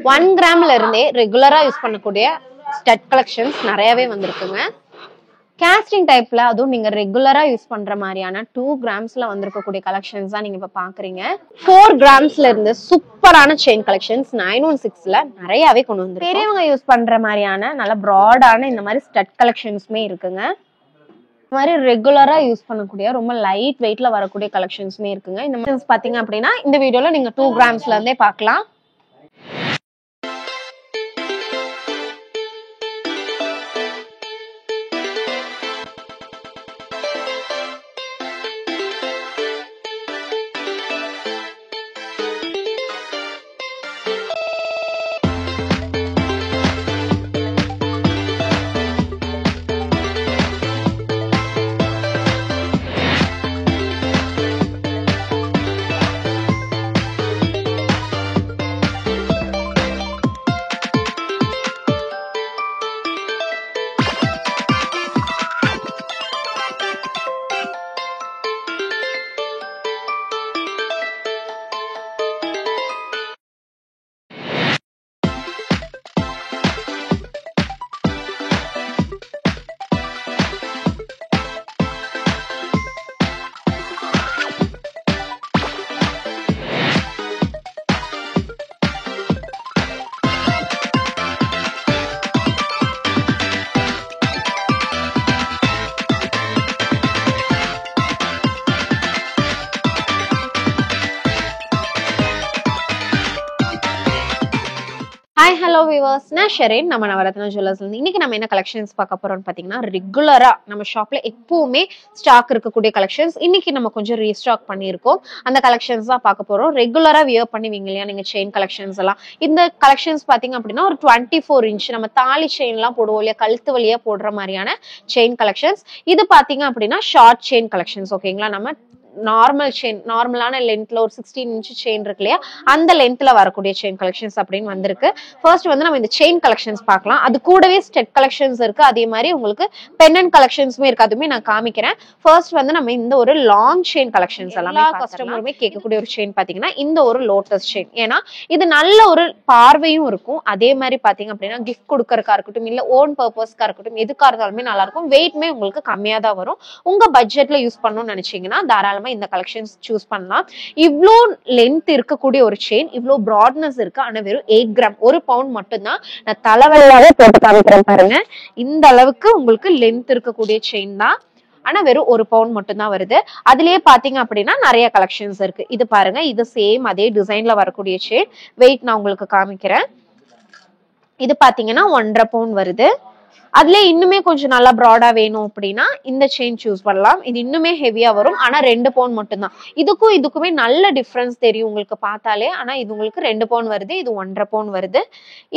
1 கிராம்ல இருந்தே ரெகுலரா யூஸ் பண்ணக்கூடிய ஸ்டட் கலெக்ஷன்ஸ் நிறையவே வந்திருக்குங்க. கேஸ்டிங் டைப்ல அதுவும் நீங்க ரெகுலரா யூஸ் பண்ற மாதிரியான 2 கிராம்ஸ்ல வந்திருக்கக்கூடிய கலெக்ஷன்ஸ் தான் நீங்க இப்ப பாக்குறீங்க. 4 கிராம்ஸ்ல இருந்து சூப்பரான செயின் கலெக்ஷன்ஸ் 916ல நிறையவே கொண்டு வந்து பெரியவங்க யூஸ் பண்ற மாதிரியான நல்ல ப்ராடான இந்த மாதிரி ஸ்டட் கலெக்ஷன்ஸ்மே இருக்குங்க. இந்த மாதிரி ரெகுலரா யூஸ் பண்ணக்கூடிய ரொம்ப லைட் வெயிட்ல வரக்கூடிய கலெக்ஷன்ஸ்மே இருக்குங்க. இந்த மாதிரி பாத்தீங்க அப்படின்னா இந்த வீடியோல நீங்க 2 கிராம்ஸ்ல இருந்தே பார்க்கலாம். Hi, hello viewers. நான் ஷெரின். நம்ம நவரத்னா ஜுவல்லர்ஸ்ல இருந்து இன்னைக்கு நம்ம என்ன கலெக்ஷன்ஸ் பார்க்க போறோம்னு பாத்தீங்கன்னா, ரெகுலரா நம்ம ஷாப்ல எப்பவுமே ஸ்டாக் இருக்கக்கூடிய கலெக்ஷன்ஸ் இன்னைக்கு நம்ம கொஞ்சம் ரீஸ்டாக் பண்ணியிருக்கோம். அந்த கலெக்ஷன்ஸ் தான் பார்க்க போறோம். ரெகுலரா வியர் பண்ணுவீங்க இல்லையா நீங்க செயின் கலெக்ஷன்ஸ் எல்லாம். இந்த கலெக்ஷன்ஸ் பாத்தீங்க அப்படின்னா ஒரு 24 இன்ச் நம்ம தாலி செயின் எல்லாம் போடுவோம் இல்லையா, கழுத்து வழியா போடுற மாதிரியான செயின் கலெக்ஷன்ஸ். இது பாத்தீங்க அப்படின்னா ஷார்ட் செயின் கலெக்ஷன்ஸ். ஓகேங்களா, நம்ம நார்மல் செயின் நார்மலான லென்த்ல ஒரு 16 இன்ச் செயின் இருக்கு இல்லையா, அந்த லென்த்ல வரக்கூடிய செயின் கலெக்ஷன்ஸ் அப்படின்னு வந்திருக்கு. ஃபர்ஸ்ட் வந்து நம்ம இந்த செயின் கலெக்ஷன்ஸ் பார்க்கலாம். அது கூடவே ஸ்டெட் கலெக்ஷன்ஸ் இருக்கு, அதே மாதிரி உங்களுக்கு பெண்டன்ட் கலெக்ஷன்ஸுமே இருக்கு, அதுவுமே நான் காமிக்கிறேன். ஃபர்ஸ்ட் வந்து நம்ம இந்த ஒரு லாங் செயின் கலெக்ஷன்ஸ் எல்லாமே கஸ்டமருமே கேட்கக்கூடிய ஒரு செயின் பாத்தீங்கன்னா இந்த ஒரு லோட்டஸ் செயின். ஏன்னா இது நல்ல ஒரு பார்வையும் இருக்கும், அதே மாதிரி பாத்தீங்க அப்படின்னா கிஃப்ட் கொடுக்கறதுக்கா இருக்கட்டும் இல்ல ஓன் பர்பஸ்க்கா இருக்கட்டும் எதுக்கா இருந்தாலுமே நல்லா இருக்கும். வெயிட்மே உங்களுக்கு கம்மியா தான் வரும். உங்க பட்ஜெட்ல யூஸ் பண்ணணும்னு நினைச்சீங்கன்னா தாராளமா இந்த கலெக்ஷன்ஸ் சூஸ் பண்ணலாம். இவ்ளோ லென்த் இருக்கக்கூடிய ஒரு செயின், இவ்ளோ பிராட்னஸ் இருக்கு, ஆனா வெறும் 8 கிராம் 1 பவுண்ட் மட்டும் தான். நான் தலைவலியாவே போட்டு காமிக்கிறேன் பாருங்க. இந்த அளவுக்கு உங்களுக்கு லென்த் இருக்கக்கூடிய செயின் தான், ஆனா வெறும் 1 பவுண்ட் மட்டும் தான் வருது. அதுலயே பாத்தீங்க அப்படின்னா நிறைய கலெக்ஷன்ஸ் இருக்கு. இது பாருங்க, இது சேம் அதே டிசைன்ல வரக்கூடிய செயின். வெயிட் நான் உங்களுக்கு காமிக்கிறேன். இது பாத்தீங்கன்னா 1.5 பவுண்ட் வருது. அதுல இன்னுமே கொஞ்சம் நல்லா ப்ராடா வேணும் அப்படின்னா இந்த செயின் சூஸ் பண்ணலாம். இது இன்னுமே ஹெவியா வரும், ஆனா 2 பவுண்ட் மட்டும் தான். இதுக்கும் இதுக்குமே நல்ல டிஃபரன்ஸ் தெரியும் உங்களுக்கு பார்த்தாலே. ஆனா இது உங்களுக்கு 2 பவுண்ட் வருது, இது 1.5 பவுண்ட் வருது.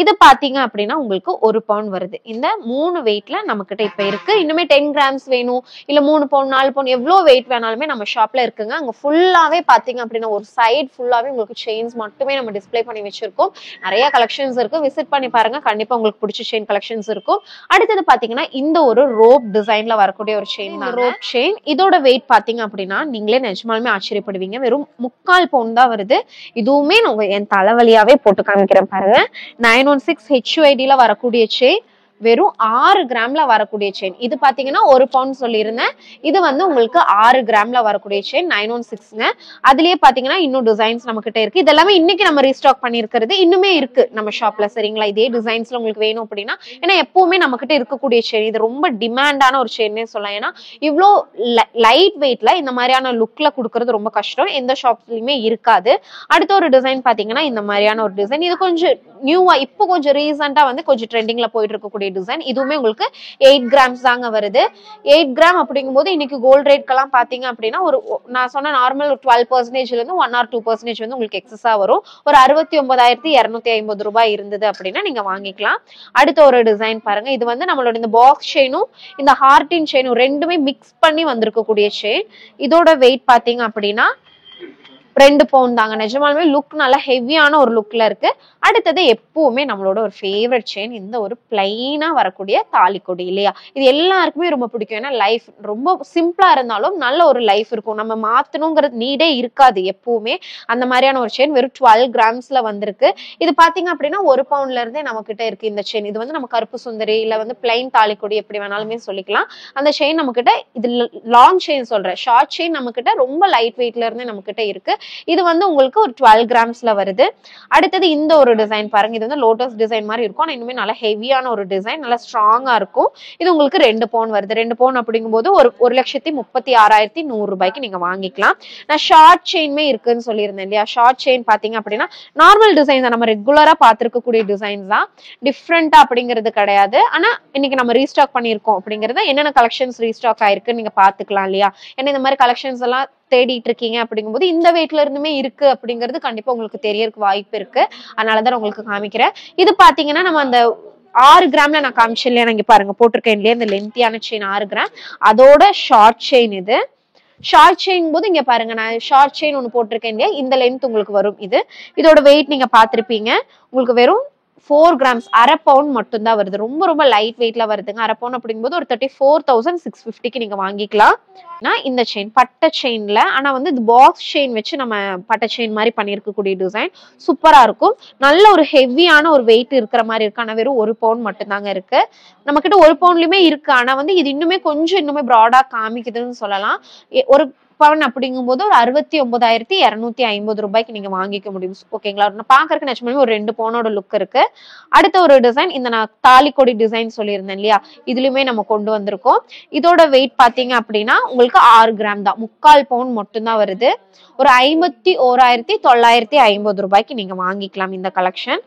இது பாத்தீங்க அப்படின்னா உங்களுக்கு 1 பவுண்ட் வருது. இந்த 3 வெயிட்ல நம்ம கிட்ட இப்ப இருக்கு. இன்னுமே 10 கிராம்ஸ் வேணும் இல்ல 3 பவுண்ட் 4 பவுண்ட் எவ்வளவு வெயிட் வேணாலுமே நம்ம ஷாப்ல இருக்குங்க. அங்க ஃபுல்லாவே பாத்தீங்க அப்படின்னா ஒரு சைட் ஃபுல்லாவே உங்களுக்கு செயின்ஸ் மட்டுமே நம்ம டிஸ்பிளே பண்ணி வச்சிருக்கோம். நிறைய கலெக்ஷன்ஸ் இருக்கு, விசிட் பண்ணி பாருங்க. கண்டிப்பா உங்களுக்கு பிடிச்ச செயின் கலெக்ஷன்ஸ் இருக்கும். அடுத்தது பாத்தீங்கன்னா இந்த ஒரு ரோப் டிசைன்ல வரக்கூடிய ஒரு செயின் தான் ரோப் செயின். இதோட வெயிட் பாத்தீங்க அப்படின்னா நீங்களே நிஜமாலுமே ஆச்சரியப்படுவீங்க, வெறும் 3/4 பவுண்ட் தான் வருது. இதுவுமே என் தலைவலியாவே போட்டு காமிக்கிறேன் பாருங்க. 916 HUID வரக்கூடிய செயின், வெறும் 6 கிராம்ல வரக்கூடிய செயின். இது பாத்தீங்கன்னா 1 பவுண்ட் சொல்லியிருந்தேன், இது வந்து உங்களுக்கு 6 கிராம்ல வரக்கூடிய செயின் 916ங்க. அதுலயே பாத்தீங்கன்னா இன்னும் டிசைன்ஸ் நம்ம கிட்ட இருக்கு. இதெல்லாமே இன்னைக்கு நம்ம ரீஸ்டாக் பண்ணிருக்கிறது, இன்னுமே இருக்கு நம்ம ஷாப்ல. சரிங்களா, இதே டிசைன்ஸ்ல உங்களுக்கு வேணும் அப்படின்னா, ஏன்னா எப்பவுமே நம்ம கிட்ட இருக்கக்கூடிய செயின் இது ரொம்ப டிமாண்டான ஒரு செயின்னே சொல்லலாம். ஏன்னா இவ்வளோ லைட் வெயிட்ல இந்த மாதிரியான லுக்ல கொடுக்கறது ரொம்ப கஷ்டம், எந்த ஷாப்லயுமே இருக்காது. அடுத்த ஒரு டிசைன் பாத்தீங்கன்னா இந்த மாதிரியான ஒரு டிசைன். இது கொஞ்சம் நியூவா இப்போ கொஞ்சம் ரீசெண்டா வந்து கொஞ்சம் ட்ரெண்டிங்ல போயிட்டு இருக்கக்கூடிய டிசைன். இதுவுமே உங்களுக்கு 8 கிராம்ஸ் தாங்க வருது. 8 கிராம் அப்படிங்கும்போது இன்னைக்கு கோல்ட் ரேட்கெல்லாம் பாத்தீங்க அப்படின்னா ஒரு நான் சொன்ன நார்மல் ஒரு 12% இருந்து 1 or 2% வந்து உங்களுக்கு எக்ஸஸா வரும். ஒரு 69,250 ரூபாய் இருந்தது அப்படின்னா நீங்க வாங்கிக்கலாம். அடுத்த ஒரு டிசைன் பாருங்க. இது வந்து நம்மளோட இந்த பாக்ஸ் செயினும் இந்த ஹார்டின் செயினும் ரெண்டுமே மிக்ஸ் பண்ணி வந்திருக்கக்கூடிய செயின். இதோட வெயிட் பாத்தீங்க அப்படின்னா 2 பவுண்ட் தாங்க. நிஜமாலுமே லுக் நல்லா ஹெவியான ஒரு லுக்ல இருக்கு. அடுத்தது எப்பவுமே நம்மளோட ஒரு ஃபேவரட் செயின், இந்த ஒரு பிளைனா வரக்கூடிய தாலிக்கொடி இல்லையா? இது எல்லாருக்குமே ரொம்ப பிடிக்கும். ஏன்னா லைஃப் ரொம்ப சிம்பிளா இருந்தாலும் நல்ல ஒரு லைஃப் இருக்கும். நம்ம மாத்தணுங்கிறது நீடே இருக்காது எப்பவுமே. அந்த மாதிரியான ஒரு செயின் வெறும் 12 கிராம்ஸ்ல வந்திருக்கு. இது பாத்தீங்க அப்படின்னா 1 பவுண்ட்ல இருந்தே நம்ம கிட்ட இருக்கு இந்த செயின். இது வந்து நம்ம கருப்பு சுந்தரி இல்ல வந்து பிளைன் தாலிக்கொடி எப்படி வேணாலுமே சொல்லிக்கலாம். அந்த செயின் நம்ம கிட்ட, இது லாங் செயின் சொல்றேன், ஷார்ட் செயின் நம்ம கிட்ட ரொம்ப லைட் வெயிட்ல இருந்தே நம்ம கிட்ட இருக்கு. இது வந்து உங்களுக்கு ஒரு 12 கிராம்ஸ்ல வருது. அடுத்தது இந்த ஒரு டிசைன் பாருங்க. இது வந்து லோட்டஸ் டிசைன் மாதிரி இருக்கும். ஆனா இன்னுமே நல்ல ஹெவியான ஒரு டிசைன், நல்லா ஸ்ட்ராங்கா இருக்கும். இது உங்களுக்கு 2 பவுன் வருது. 2 பவுன் அப்படிங்கும்போது ஒரு 1,36,100 ரூபாய்க்கு நீங்க வாங்கிக்கலாம். நான் ஷார்ட் செயின்மே இருக்குன்னு சொல்லியிருந்தேன் இல்லையா? ஷார்ட் செயின் பாத்தீங்க அப்படின்னா நார்மல் டிசைன் தான், நம்ம ரெகுலரா பாத்துருக்கக்கூடிய டிசைன்ஸ் தான், டிஃப்ரெண்டா அப்படிங்கிறது கிடையாது. ஆனா இன்னைக்கு நம்ம ரீஸ்டாக் பண்ணிருக்கோம் அப்படிங்கறத, என்னென்ன கலெக்ஷன்ஸ் ரீஸ்டாக் ஆயிருக்கு நீங்க பாத்துக்கலாம் இல்லையா? ஏன்னா இந்த மாதிரி கலெக்ஷன்ஸ் எல்லாம் தேடிட்டு இருக்கீங்க அப்படிங்கும்போது இந்த வெயிட்ல இருந்துமே இருக்கு அப்படிங்கிறது கண்டிப்பா உங்களுக்கு தெரியறதுக்கு வாய்ப்பு இருக்கு. அதனாலதான் உங்களுக்கு காமிக்கிறேன். இது பாத்தீங்கன்னா நம்ம அந்த 6 கிராம்ல நான் காமிச்சேன் இல்லையா? இங்க பாருங்க போட்டிருக்கேன் இல்லையா? இந்த லென்த்தியான செயின் 6 கிராம், அதோட ஷார்ட் செயின் இது. ஷார்ட் செயின் போது இங்க பாருங்க, நான் ஷார்ட் செயின் ஒண்ணு போட்டிருக்கேன் இல்லையா? இந்த லென்த் உங்களுக்கு வரும். இதோட வெயிட் நீங்க பாத்திருப்பீங்க. உங்களுக்கு வெறும் 4 கிராம்ஸ், அரை பவுண்ட் மட்டும் தான் வருது. ரொம்ப ரொம்ப லைட் வெயிட்ல வருதுங்க. அரை பவுண்ட் அப்படிங்கும்போது ஒரு 34,650க்கு நீங்க வாங்கிக்கலாம். இந்த செயின் பட்டை செயின்ல, ஆனா வந்து இது பாக்ஸ் செயின் வச்சு நம்ம பட்டை செயின் மாதிரி பண்ணிருக்கக்கூடிய டிசைன் சூப்பரா இருக்கும். நல்ல ஒரு ஹெவியான ஒரு வெயிட் இருக்கிற மாதிரி இருக்கு. ஆனா வெறும் 1 பவுண்ட் மட்டும் தாங்க இருக்கு. நம்ம கிட்ட 1 பவுண்ட்லயுமே இருக்கு. ஆனா வந்து இது இன்னுமே ப்ராடா காமிக்குதுன்னு சொல்லலாம். ஒரு பவுன் அப்படிங்கும்போது ஒரு 69,250 ரூபாய்க்கு நீங்க வாங்கிக்க முடியும். ஓகேங்களா? பாக்குறதுக்கு நிஜமாலுமே ஒரு 2 பவுனோட லுக் இருக்கு. அடுத்த ஒரு டிசைன், இந்த நான் தாலிக்கொடி டிசைன் சொல்லியிருந்தேன் இல்லையா? இதுலயுமே நம்ம கொண்டு வந்திருக்கோம். இதோட வெயிட் பாத்தீங்க அப்படின்னா உங்களுக்கு 6 கிராம் தான், 3/4 பவுண்ட் மட்டும் தான் வருது. ஒரு 51,950 ரூபாய்க்கு நீங்க வாங்கிக்கலாம் இந்த கலெக்ஷன்.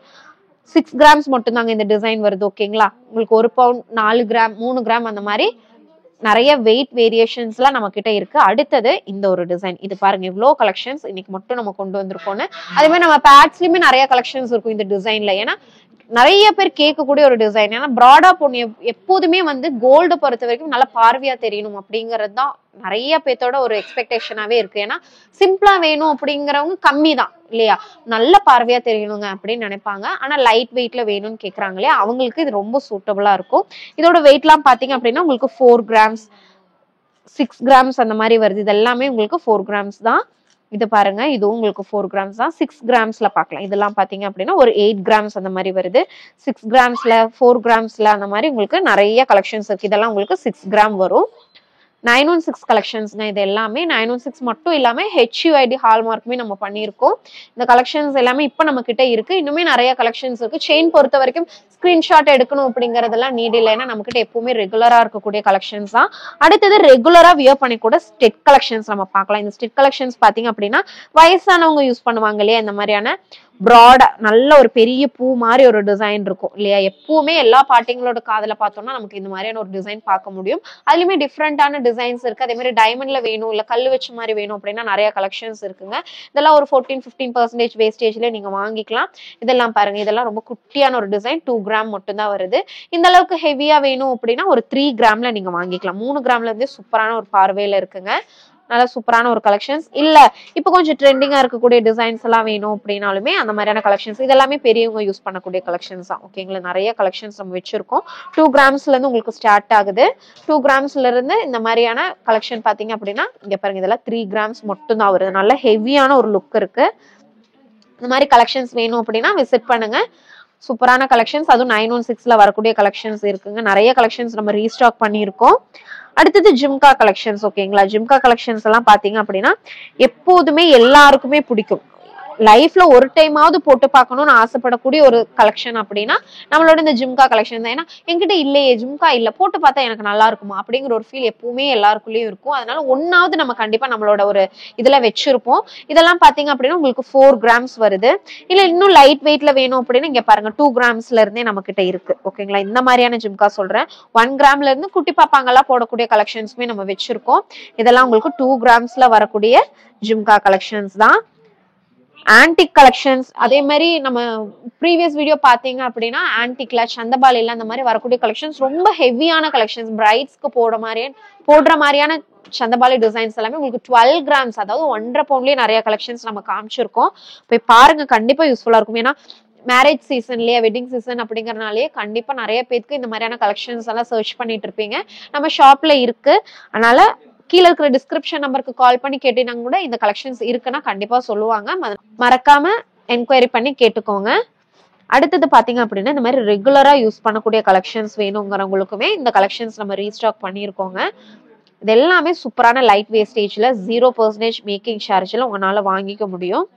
6 கிராம்ஸ் மட்டும் தாங்க இந்த டிசைன் வருது. ஓகேங்களா? உங்களுக்கு 1 பவுண்ட், 4 கிராம், 3 கிராம் அந்த மாதிரி நிறைய வெயிட் வேரியேஷன்ஸ் எல்லாம் நம்ம கிட்ட இருக்கு. அடுத்தது இந்த ஒரு டிசைன், இது பாருங்க இவ்வளவு கலெக்ஷன்ஸ் இன்னைக்கு மட்டும் நம்ம கொண்டு வந்திருக்கோம்னு. அதே மாதிரி நம்ம பேட்ஸ்லயுமே நிறைய கலெக்ஷன்ஸ் இருக்கும் இந்த டிசைன்ல. ஏன்னா நிறைய பேர் கேட்கக்கூடிய ஒரு டிசைன். ஏன்னா ப்ராடா பொண்ணு எப்போதுமே வந்து கோல்டு பொறுத்த வரைக்கும் நல்லா பார்வையா தெரியணும் அப்படிங்கிறது தான் நிறைய பேர்த்தோட ஒரு எக்ஸ்பெக்டேஷனாவே இருக்கு. ஏன்னா சிம்பிளா வேணும் அப்படிங்கிறவங்க கம்மி தான் இல்லையா? நல்ல பார்வையா தெரியணுங்க அப்படின்னு நினைப்பாங்க. ஆனா லைட் வெயிட்ல வேணும்னு கேக்குறாங்க இல்லையா? அவங்களுக்கு இது ரொம்ப சூட்டபிளா இருக்கும். இதோட வெயிட் எல்லாம் பாத்தீங்க அப்படின்னா உங்களுக்கு 4 கிராம்ஸ், 6 கிராம்ஸ் அந்த மாதிரி வருது. இது எல்லாமே உங்களுக்கு 4 கிராம்ஸ் தான். இது பாருங்க, இதுவும் உங்களுக்கு 4 கிராம்ஸ் தான். 6 கிராம்ஸ்ல பாக்கலாம். இதெல்லாம் பாத்தீங்க அப்படின்னா ஒரு 8 கிராம்ஸ் அந்த மாதிரி வருது. 6 கிராம்ஸ்ல, 4 கிராம்ஸ்ல அந்த மாதிரி உங்களுக்கு நிறைய கலெக்ஷன்ஸ் இருக்கு. இதெல்லாம் உங்களுக்கு 6 கிராம் வரும். 916 கலெக்ஷன்ஸ்ங்க இது எல்லாமே. 916 மட்டும் இல்லாம HUID ஹால்மார்க்குமே நம்ம பண்ணியிருக்கோம். இந்த கலெக்ஷன்ஸ் எல்லாமே இப்ப நம்ம கிட்ட இருக்கு. இன்னுமே நிறைய கலெக்ஷன்ஸ் இருக்கு. செயின் பொறுத்த வரைக்கும் ஸ்கிரீன்ஷாட் எடுக்கணும் அப்படிங்கறதெல்லாம் நீட் இல்லை. ஏன்னா நம்ம கிட்ட எப்பவுமே ரெகுலரா இருக்கக்கூடிய கலெக்ஷன்ஸ் தான். அடுத்தது ரெகுலரா வியர் பண்ணி கூட ஸ்டெட் கலெக்ஷன்ஸ் நம்ம பார்க்கலாம். இந்த ஸ்டெட் கலெக்ஷன்ஸ் பாத்தீங்க அப்படின்னா வயசானவங்க யூஸ் பண்ணுவாங்க இல்லையா? இந்த மாதிரியான ப்ராடா நல்ல ஒரு பெரிய பூ மாதிரி ஒரு டிசைன் இருக்கும் இல்லையா? எப்பவுமே எல்லா பாட்டிங்களோட காதல பார்த்தோம்னா நமக்கு இந்த மாதிரியான ஒரு டிசைன் பார்க்க முடியும். அதுலயுமே டிஃப்ரெண்டான டிசைன்ஸ் இருக்கு. அதே மாதிரி டைமண்ட்ல வேணும் இல்ல கல்லு வச்ச மாதிரி வேணும் அப்படின்னா நிறைய கலெக்ஷன்ஸ் இருக்குங்க. இதெல்லாம் ஒரு 14-15% வேஸ்டேஜ்ல நீங்க வாங்கிக்கலாம். இதெல்லாம் பாருங்க, இதெல்லாம் ரொம்ப குட்டியான ஒரு டிசைன். 2 கிராம் மட்டும் தான் வருது. இந்த அளவுக்கு ஹெவியா வேணும் அப்படின்னா ஒரு 3 கிராம்ல நீங்க வாங்கிக்கலாம். 3 கிராம்ல இருந்தே சூப்பரான ஒரு பார்வையில இருக்குங்க. நல்ல சூப்பரான ஒரு கலெக்ஷன்ஸ். இல்ல இப்ப கொஞ்சம் ட்ரெண்டிங்கா இருக்கக்கூடிய டிசைன்ஸ் எல்லாம் வேணும் அப்படின்னாலுமே அந்த மாதிரியான கலெக்ஷன்ஸ். இதெல்லாமே பெரியவங்க யூஸ் பண்ணக்கூடிய கலெக்ஷன்ஸ் தான். ஓகேங்களா? நிறைய கலெக்ஷன்ஸ் நம்ம வச்சிருக்கோம். 2 கிராம்ஸ்ல இருந்து உங்களுக்கு ஸ்டார்ட் ஆகுது. 2 கிராம்ஸ்ல இருந்து இந்த மாதிரியான கலெக்ஷன் பாத்தீங்க அப்படின்னா இங்க பாருங்க, இதெல்லாம் 3 கிராம்ஸ் மட்டும் தான் வருது. நல்ல ஹெவியான ஒரு லுக் இருக்கு. இந்த மாதிரி கலெக்ஷன்ஸ் வேணும் அப்படின்னா விசிட் பண்ணுங்க. சூப்பரான கலெக்ஷன்ஸ், அதுவும் 916ல வரக்கூடிய கலெக்ஷன்ஸ் இருக்குங்க. நிறைய கலெக்ஷன்ஸ் நம்ம ரீஸ்டாக் பண்ணியிருக்கோம். அடுத்தது ஜிம்கா கலெக்ஷன்ஸ். ஓகேங்களா? ஜிம்கா கலெக்ஷன்ஸ் எல்லாம் பாத்தீங்க அப்படின்னா எப்போதுமே எல்லாருக்குமே பிடிக்கும். லைஃப்ல ஒரு டைமாவது போட்டு பார்க்கணும்னு ஆசைப்படக்கூடிய ஒரு கலெக்ஷன் அப்படின்னா நம்மளோட இந்த ஜிம்கா கலெக்ஷன் தான். ஏன்னா என்கிட்ட இல்லையே ஜிம்கா இல்ல, போட்டு பார்த்தா எனக்கு நல்லா இருக்குமா அப்படிங்கிற ஒரு ஃபீல் எப்பவுமே எல்லாருக்குள்ளேயும் இருக்கும். அதனால ஒன்னாவது நம்ம கண்டிப்பா நம்மளோட ஒரு இதுல வச்சிருப்போம். இதெல்லாம் பாத்தீங்க அப்படின்னா உங்களுக்கு 4 கிராம்ஸ் வருது. இல்ல இன்னும் லைட் வெயிட்ல வேணும் அப்படின்னா இங்க பாருங்க 2 கிராம்ஸ்ல இருந்தே நம்ம கிட்ட இருக்கு. ஓகேங்களா? இந்த மாதிரியான ஜிம்கா சொல்றேன். 1 கிராம்ல இருந்து குட்டி பாப்பாங்கெல்லாம் போடக்கூடிய கலெக்ஷன்ஸுமே நம்ம வச்சிருக்கோம். இதெல்லாம் உங்களுக்கு 2 கிராம்ஸ்ல வரக்கூடிய ஜிம்கா கலெக்ஷன்ஸ் தான். ஆன்டிக் கலெக்ஷன்ஸ், அதே மாதிரி நம்ம ப்ரீவியஸ் வீடியோ பாத்தீங்க அப்படின்னா ஆன்டிக்ல சந்தபாலில அந்த மாதிரி வரக்கூடிய கலெக்ஷன்ஸ் ரொம்ப ஹெவியான கலெக்ஷன்ஸ், பிரைட்ஸ்க்கு போடுற மாதிரியான சந்தபாலி டிசைன்ஸ் எல்லாமே உங்களுக்கு 12 கிராம்ஸ், அதாவது 1.5 பவுண்ட்லயே நிறைய கலெக்ஷன்ஸ் நம்ம காமிச்சிருக்கோம். போய் பாருங்க, கண்டிப்பா யூஸ்ஃபுல்லா இருக்கும். ஏன்னா மேரேஜ் சீசன்லயே வெட்டிங் சீசன் அப்படிங்கறதுனாலயே கண்டிப்பா நிறைய பேருக்கு இந்த மாதிரியான கலெக்ஷன்ஸ் எல்லாம் சர்ச் பண்ணிட்டு இருப்பீங்க. நம்ம ஷாப்ல இருக்கு. அதனால கீழே இருக்கிற டிஸ்கிரிப்ஷன் நம்பருக்கு கால் பண்ணி கேட்டீங்கன்னா கூட இந்த கலெக்ஷன்ஸ் இருக்குன்னா கண்டிப்பா சொல்லுவாங்க. மறக்காம என்கொயரி பண்ணி கேட்டுக்கோங்க. அடுத்தது பாத்தீங்க அப்படின்னா இந்த மாதிரி ரெகுலரா யூஸ் பண்ணக்கூடிய கலெக்ஷன்ஸ் வேணுங்கிறவங்களுக்குமே இந்த கலெக்ஷன்ஸ் நம்ம ரீஸ்டாக் பண்ணியிருக்கோங்க. இது எல்லாமே சூப்பரான லைட் வேஸ்டேஜ்ல 0% மேக்கிங் சார்ஜ்ல உங்களால வாங்கிக்க முடியும்.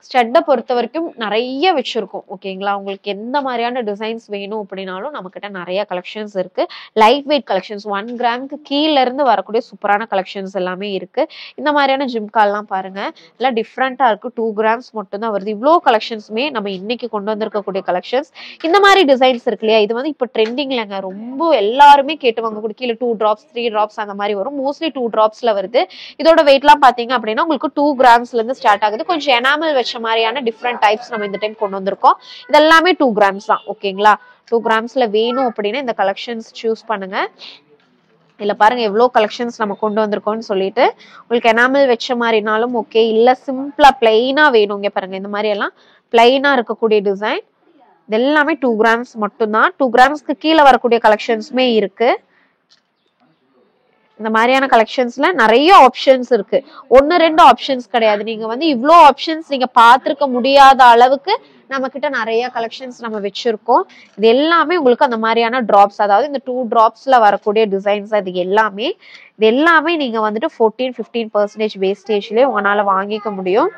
ஸ்டட்டை பொறுத்த வரைக்கும் நிறைய வச்சிருக்கோம். ஓகேங்களா, உங்களுக்கு எந்த மாதிரியான டிசைன்ஸ் வேணும் அப்படின்னாலும் நம்ம கிட்ட நிறைய கலெக்ஷன்ஸ் இருக்கு. லைட் வெயிட் கலெக்ஷன்ஸ் 1 கிராமுக்கு கீழ இருந்து வரக்கூடிய சூப்பரான கலெக்ஷன்ஸ் எல்லாமே இருக்கு. இந்த மாதிரியான ஜிம்கால்லாம் பாருங்க, எல்லாம் டிஃப்ரெண்டா இருக்கு. 2 கிராம்ஸ் மட்டும் தான் வருது. இவ்வளோ கலெக்ஷன்ஸுமே நம்ம இன்னைக்கு கொண்டு வந்திருக்கக்கூடிய கலெக்ஷன்ஸ். இந்த மாதிரி டிசைன்ஸ் இருக்கு இல்லையா, இது வந்து இப்போ ட்ரெண்டிங்லங்க. ரொம்ப எல்லாருமே கேட்டு வாங்கக்கூடிய கீழே 2 டிராப்ஸ் 3 டிராப்ஸ் அந்த மாதிரி வரும். மோஸ்ட்லி 2 டிராப்ஸ்ல வருது. இதோட வெயிட்லாம் பாத்தீங்க அப்படின்னா உங்களுக்கு 2 கிராம்ஸ்ல இருந்து ஸ்டார்ட் ஆகுது. கொஞ்சம் எனாமல் வச்ச மாதிரியான டிஃப்ரெண்ட் டைப்ஸ் நம்ம இந்த டைம் கொண்டு வந்திருக்கோம். இதெல்லாமே 2 கிராம்ஸ் தான். ஓகேங்களா, 2 கிராம்ஸ்ல வேணும் அப்படின்னா இந்த கலெக்ஷன்ஸ் சூஸ் பண்ணுங்க. இல்ல பாருங்க எவ்வளவு கலெக்ஷன்ஸ் நம்ம கொண்டு வந்திருக்கோம்னு சொல்லிட்டு. உங்களுக்கு எனாமல் வச்ச மாதிரினாலும் ஓகே, இல்ல சிம்பிளா பிளைனா வேணும். இங்க பாருங்க இந்த மாதிரி எல்லாம் பிளைனா இருக்கக்கூடிய டிசைன். இது எல்லாமே 2 கிராம்ஸ் மட்டும்தான். 2 கிராம்ஸ்க்கு கீழே வரக்கூடிய கலெக்ஷன்ஸுமே இருக்கு. இந்த மாதிரியான கலெக்ஷன்ஸ்ல நிறைய ஆப்ஷன்ஸ் இருக்கு. 1-2 ஆப்ஷன்ஸ் கிடையாது. நீங்க வந்து இவ்வளோ ஆப்ஷன்ஸ் நீங்க பார்த்திருக்க முடியாத அளவுக்கு நம்ம கிட்ட நிறைய கலெக்ஷன்ஸ் நம்ம வச்சிருக்கோம். இது எல்லாமே உங்களுக்கு அந்த மாதிரியான டிராப்ஸ், அதாவது இந்த 2 டிராப்ஸ்ல வரக்கூடிய டிசைன்ஸ். இது எல்லாமே நீங்க வந்துட்டு 14-15% வேஸ்டேஜ்லயே உங்களால வாங்கிக்க முடியும்.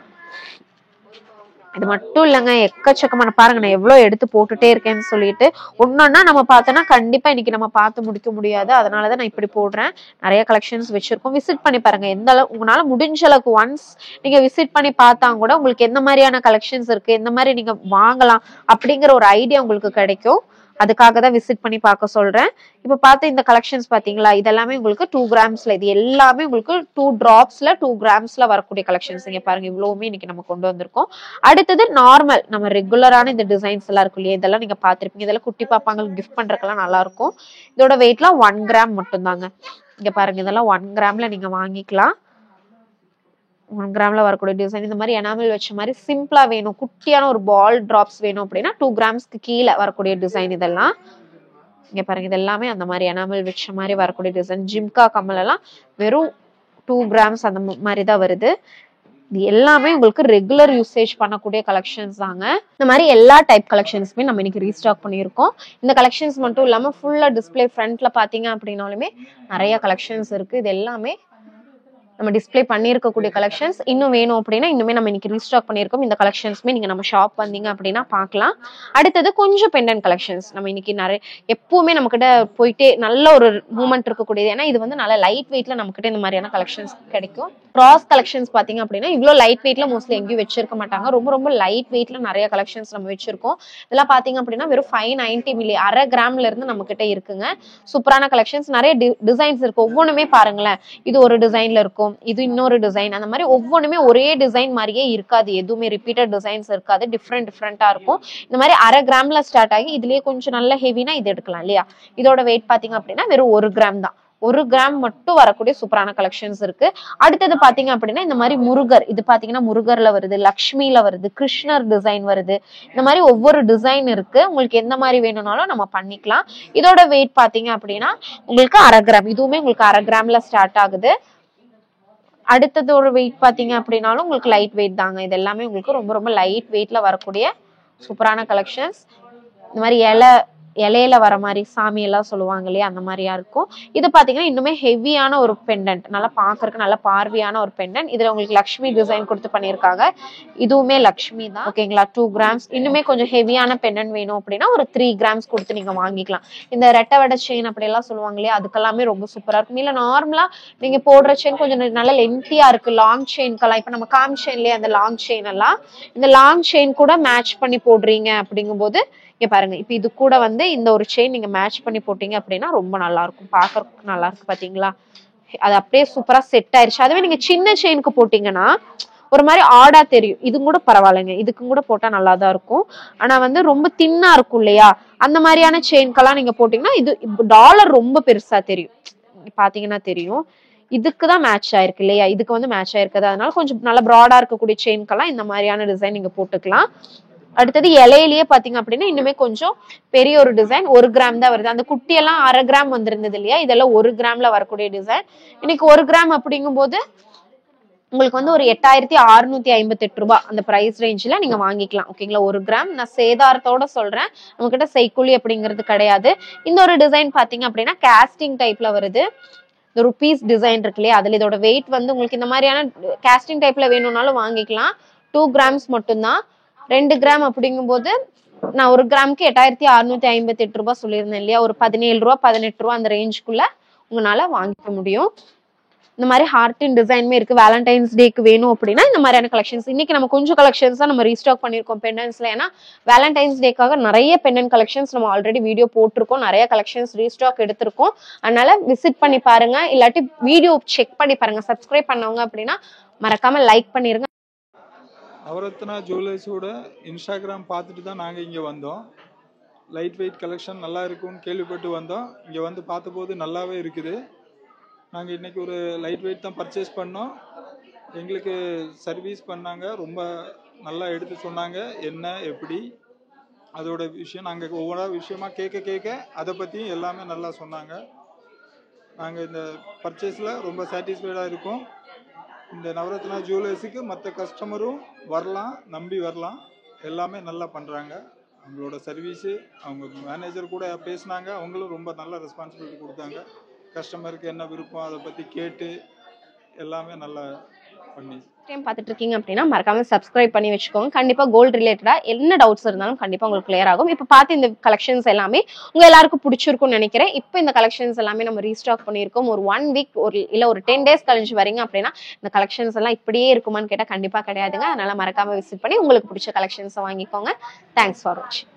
இது மட்டும் இல்லைங்க, எக்கச்சக்கமான பாருங்க நான் எவ்வளவு எடுத்து போட்டுட்டே இருக்கேன்னு சொல்லிட்டு. ஒன்னொன்னா நம்ம பார்த்தோம்னா கண்டிப்பா இன்னைக்கு நம்ம பார்த்து முடிக்க முடியாது. அதனாலதான் நான் இப்படி போடுறேன். நிறைய கலெக்ஷன்ஸ் வச்சிருக்கோம். விசிட் பண்ணி பாருங்க. எந்த அளவு உங்களால முடிஞ்ச அளவுக்கு ஒன்ஸ் நீங்க விசிட் பண்ணி பார்த்தா கூட உங்களுக்கு எந்த மாதிரியான கலெக்ஷன்ஸ் இருக்கு, எந்த மாதிரி நீங்க வாங்கலாம் அப்படிங்கிற ஒரு ஐடியா உங்களுக்கு கிடைக்கும். அதுக்காக தான் விசிட் பண்ணி பார்க்க சொல்றேன். இப்ப பார்த்து இந்த கலெக்ஷன்ஸ் பாத்தீங்களா, இதெல்லாமே உங்களுக்கு 2 கிராம்ஸ்ல, இது எல்லாமே உங்களுக்கு 2 டிராப்ஸ்ல 2 கிராம்ஸ்ல வரக்கூடிய கலெக்ஷன்ஸ். இங்க பாருங்க இவ்வளவுமே இன்னைக்கு நம்ம கொண்டு வந்திருக்கோம். அடுத்தது நார்மல் நம்ம ரெகுலரான இந்த டிசைன்ஸ் எல்லாம் இருக்கும் இல்லையா, இதெல்லாம் நீங்க பாத்திருப்பீங்க. இதெல்லாம் குட்டி பாப்பாங்களுக்கு கிஃப்ட் பண்றதுக்கெல்லாம் நல்லா இருக்கும். இதோட வெயிட்லாம் 1 கிராம் மட்டும் தாங்க. இங்க பாருங்க இதெல்லாம் 1 கிராம்ல நீங்க வாங்கிக்கலாம். 1 கிராம்ல வரக்கூடிய டிசைன். இந்த மாதிரி எனாமல் வச்ச மாதிரி சிம்பிளா வேணும், குட்டியான ஒரு பால் டிராப்ஸ் வேணும் அப்படின்னா 2 கிராம்ஸ்க்கு கீழே வரக்கூடிய டிசைன் இதெல்லாம். இங்க பாருங்க இது எல்லாமே அந்த மாதிரி எனாமல் வச்ச மாதிரி வரக்கூடிய டிசைன். ஜிம்கா கம்மல் எல்லாம் வெறும் 2 கிராம்ஸ் அந்த மாதிரி தான் வருது. இது எல்லாமே உங்களுக்கு ரெகுலர் யூசேஜ் பண்ணக்கூடிய கலெக்ஷன்ஸ் தாங்க. இந்த மாதிரி எல்லா டைப் கலெக்ஷன்ஸுமே நம்ம இன்னைக்கு ரீஸ்டாக் பண்ணியிருக்கோம். இந்த கலெக்ஷன்ஸ் மட்டும் இல்லாம ஃபுல்லா டிஸ்பிளே ஃப்ரண்ட்ல பாத்தீங்க அப்படின்னாலுமே நிறைய கலெக்ஷன்ஸ் இருக்கு. இது எல்லாமே நம்ம டிஸ்பிளே பண்ணியிருக்கக்கூடிய கலெக்ஷன்ஸ். இன்னும் வேணும் அப்படின்னா இன்னுமே நம்ம இன்னைக்கு ரீஸ்டாக் பண்ணியிருக்கோம். இந்த கலெக்ஷன்ஸ்மே நீங்க நம்ம ஷாப் வந்தீங்க அப்படின்னா பார்க்கலாம். அடுத்தது கொஞ்சம் பெண்டன்ட் கலெக்ஷன்ஸ் நம்ம இன்னைக்கு நிறைய எப்பவுமே நம்ம கிட்ட போயிட்டே நல்ல ஒரு மூவ்மெண்ட் இருக்கக்கூடியது. ஏன்னா இது வந்து நல்ல லைட் வெயிட்ல நம்ம கிட்ட இந்த மாதிரியான கலெக்ஷன்ஸ் கிடைக்கும். கிராஸ் கலெக்ஷன்ஸ் பாத்தீங்க அப்படின்னா இவ்வளவு லைட் வெயிட்ல மோஸ்ட்லி எங்கேயும் வச்சிருக்க மாட்டாங்க. ரொம்ப ரொம்ப லைட் வெயிட்ல நிறைய கலெக்ஷன்ஸ் நம்ம வச்சிருக்கோம். இதெல்லாம் பாத்தீங்க அப்படின்னா வெறும் 590 மில்லி, 1/2 கிராம்ல இருந்து நம்ம கிட்ட இருக்குங்க. சூப்பரான கலெக்ஷன்ஸ், நிறைய டிசைன்ஸ் இருக்கு. ஒவ்வொன்றுமே பாருங்களேன், இது ஒரு டிசைன்ல இருக்கும், இது இன்னொரு டிசைன். அந்த மாதிரி ஒவ்வொன்றுமே ஒரே டிசைன் மாதிரியே இருக்காது. எதுவுமே ரிப்பீட்டட் டிசைன்ஸ் இருக்காது. டிஃப்ரெண்டா இருக்கும். இந்த மாதிரி 1/2 கிராம்ல ஸ்டார்ட் ஆகி இதுலயே கொஞ்சம் நல்ல ஹெவினா இது எடுக்கலாம் இல்லையா. இதோட வெயிட் பாத்தீங்க அப்படின்னா வெறும் 1 கிராம் தான். 1 கிராம் மட்டும் வரக்கூடிய சூப்பரான கலெக்ஷன்ஸ் இருக்கு. அடுத்தது பாத்தீங்க அப்படின்னா இந்த மாதிரி முருகர், இது பாத்தீங்கன்னா முருகர்ல வருது, லக்ஷ்மியில வருது, கிருஷ்ணர் டிசைன் வருது. இந்த மாதிரி ஒவ்வொரு டிசைன் இருக்கு. உங்களுக்கு எந்த மாதிரி வேணும்னாலும் நம்ம பண்ணிக்கலாம். இதோட வெயிட் பாத்தீங்க அப்படின்னா உங்களுக்கு 1/2 கிராம். இதுவுமே உங்களுக்கு 1/2 கிராம்ல ஸ்டார்ட் ஆகுது. அடுத்தது ஒரு வெயிட் பாத்தீங்க அப்படின்னாலும் உங்களுக்கு லைட் வெயிட் தாங்க. இது எல்லாமே உங்களுக்கு ரொம்ப ரொம்ப லைட் வெயிட்ல வரக்கூடிய சூப்பரான கலெக்ஷன்ஸ். இந்த மாதிரி இலையில வர மாதிரி சாமி எல்லாம் சொல்லுவாங்க இல்லையா, அந்த மாதிரியா இருக்கும். இது பாத்தீங்கன்னா இன்னுமே ஹெவியான ஒரு பெண்டன்ட், நல்லா பாக்குறதுக்கு நல்ல பார்வையான ஒரு பெண்டன்ட். இதுல உங்களுக்கு லக்ஷ்மி டிசைன் கொடுத்து பண்ணிருக்காங்க. இதுவுமே லக்ஷ்மி தான். ஓகேங்களா, 2 கிராம்ஸ். இன்னுமே கொஞ்சம் ஹெவியான பெண்டன்ட் வேணும் அப்படின்னா ஒரு 3 கிராம்ஸ் கொடுத்து நீங்க வாங்கிக்கலாம். இந்த ரெட்டை வடை செயின் அப்படி எல்லாம் சொல்லுவாங்க இல்லையா, அதுக்கெல்லாமே ரொம்ப சூப்பரா இருக்கும். இல்ல நார்மலா நீங்க போடுற செயின் கொஞ்சம் நல்ல லென்த்தியா இருக்கு, லாங் செயின்கெல்லாம் இப்ப நம்ம காம் செயின்லயே அந்த லாங் செயின் எல்லாம், இந்த லாங் செயின் கூட மேட்ச் பண்ணி போடுறீங்க அப்படிங்கும் போது இங்க பாருங்க, இப்ப இது கூட வந்து இந்த ஒரு செயின் நீங்க மேட்ச் பண்ணி போட்டீங்க அப்படின்னா ரொம்ப நல்லா இருக்கும். பாக்குறதுக்கு நல்லா இருக்கு பாத்தீங்களா, அது அப்படியே சூப்பரா செட் ஆயிருச்சு. அதுவே நீங்க சின்ன செயினுக்கு போட்டீங்கன்னா ஒரு மாதிரி ஆடா தெரியும். இது கூட பரவாயில்லைங்க, இதுக்கும் கூட போட்டா நல்லாதான் இருக்கும். ஆனா வந்து ரொம்ப தின்னா இருக்கும் இல்லையா, அந்த மாதிரியான செயின்கெல்லாம் நீங்க போட்டீங்கன்னா இது டாலர் ரொம்ப பெருசா தெரியும். பாத்தீங்கன்னா தெரியும். இதுக்குதான் மேட்ச் ஆயிருக்கு இல்லையா, இதுக்கு வந்து மேட்ச் ஆயிருக்குது. அதனால கொஞ்சம் நல்ல ப்ராடா இருக்கக்கூடிய செயின்கெல்லாம் இந்த மாதிரியான டிசைன் நீங்க போட்டுக்கலாம். அடுத்தது இலையிலேயே பாத்தீங்க அப்படின்னா இன்னுமே கொஞ்சம் பெரிய ஒரு டிசைன் 1 கிராம் தான் வருது. அந்த குட்டியெல்லாம் 1/2 கிராம் வந்திருந்தது இல்லையா, இதெல்லாம் 1 கிராம்ல வரக்கூடிய டிசைன். இன்னைக்கு 1 கிராம் அப்படிங்கும் போது உங்களுக்கு வந்து ஒரு 8658 ரூபாய் அந்த பிரைஸ் ரேஞ்ச்ல நீங்க வாங்கிக்கலாம். ஓகேங்களா, 1 கிராம். நான் சேதாரத்தோட சொல்றேன், நம்ம கிட்ட செய்கூலி அப்படிங்கிறது கிடையாது. இந்த ஒரு டிசைன் பாத்தீங்க அப்படின்னா காஸ்டிங் டைப்ல வருது. இந்த ருபீஸ் டிசைன் இருக்கு இல்லையா, அதுல இதோட வெயிட் வந்து உங்களுக்கு இந்த மாதிரியான காஸ்டிங் டைப்ல வேணும்னாலும் வாங்கிக்கலாம். 2 கிராம்ஸ் மட்டும்தான். 2 கிராம் அப்படிங்கும் போது நான் 1 கிராமுக்கு 8658 ரூபாய் சொல்லியிருந்தேன் இல்லையா, ஒரு 17 ரூபா 18 ரூபா அந்த ரேஞ்சுக்குள்ள உங்களால வாங்கிக்க முடியும். இந்த மாதிரி ஹார்டின் டிசைனுமே இருக்கு. வேலண்டைன்ஸ் டேக்கு வேணும் அப்படின்னா இந்த மாதிரியான கலெக்ஷன்ஸ் இன்னைக்கு நம்ம கொஞ்சம் கலெக்ஷன்ஸ் தான் நம்ம ரீஸ்டாக் பண்ணிருக்கோம் பெண்டன்ஸ்ல. ஏன்னா வேலண்டைன்ஸ் டேக்காக நிறைய பெண்டன் கலெக்ஷன்ஸ் நம்ம ஆல்ரெடி வீடியோ போட்டிருக்கோம், நிறைய கலெக்ஷன்ஸ் ரீஸ்டாக் எடுத்திருக்கோம். அதனால விசிட் பண்ணி பாருங்க, இல்லாட்டி வீடியோ செக் பண்ணி பாருங்க. சப்ஸ்கிரைப் பண்ணவங்க அப்படின்னா மறக்காம லைக் பண்ணிருங்க. நவரத்னா ஜுவல்லர்ஸோட இன்ஸ்டாகிராம் பார்த்துட்டு தான் நாங்கள் இங்கே வந்தோம். லைட் வெயிட் கலெக்ஷன் நல்லா இருக்கும்னு கேள்விப்பட்டு வந்தோம். இங்கே வந்து பார்த்தபோது நல்லாவே இருக்குது. நாங்கள் இன்றைக்கி ஒரு லைட் வெயிட் தான் பர்ச்சேஸ் பண்ணோம். எங்களுக்கு சர்வீஸ் பண்ணாங்க, ரொம்ப நல்லா எடுத்து சொன்னாங்க என்ன எப்படி அதோட விஷயம். நாங்கள் ஒவ்வொரு விஷயமா கேட்க அதை பற்றியும் எல்லாமே நல்லா சொன்னாங்க. நாங்கள் இந்த பர்ச்சேஸில் ரொம்ப சாட்டிஸ்ஃபைடாக இருக்கோம். இந்த நவரத்னா ஜுவல்லர்ஸுக்கு மற்ற கஸ்டமரும் வரலாம், நம்பி வரலாம். எல்லாமே நல்லா பண்ணுறாங்க. அவங்களோட சர்வீஸு, அவங்க மேனேஜர் கூட பேசினாங்க, அவங்களும் ரொம்ப நல்ல ரெஸ்பான்சிபிலிட்டி கொடுத்தாங்க. கஸ்டமருக்கு என்ன விருப்பம் அதை பற்றி கேட்டு எல்லாமே நல்லா பண்ணி டைம் பார்த்துட்டு இருக்கீங்க அப்படின்னா மறக்காம சப்ஸ்கிரைப் பண்ணி வச்சுக்கோங்க. கண்டிப்பா கோல்டு ரிலேட்டடா என்ன டவுட்ஸ் இருந்தாலும் கண்டிப்பா உங்களுக்கு கிளியர் ஆகும். இப்ப பார்த்து இந்த கலெக்ஷன்ஸ் எல்லாமே உங்க எல்லாருக்கும் பிடிச்சிருக்கும்னு நினைக்கிறேன். இப்போ இந்த கலெக்ஷன்ஸ் எல்லாமே நம்ம ரீஸ்டாக் பண்ணியிருக்கோம். ஒரு 1 வீக் ஒரு 10 டேஸ் கழிஞ்சு வரீங்க அப்படின்னா இந்த கலெக்ஷன்ஸ் எல்லாம் இப்படியே இருக்குமான்னு கேட்டா கண்டிப்பா கிடையாதுங்க. அதனால மறக்காம விசிட் பண்ணி உங்களுக்கு பிடிச்ச கலெக்ஷன்ஸை வாங்கிக்கோங்க. தேங்க்ஸ் ஃபார் வாட்சிங்.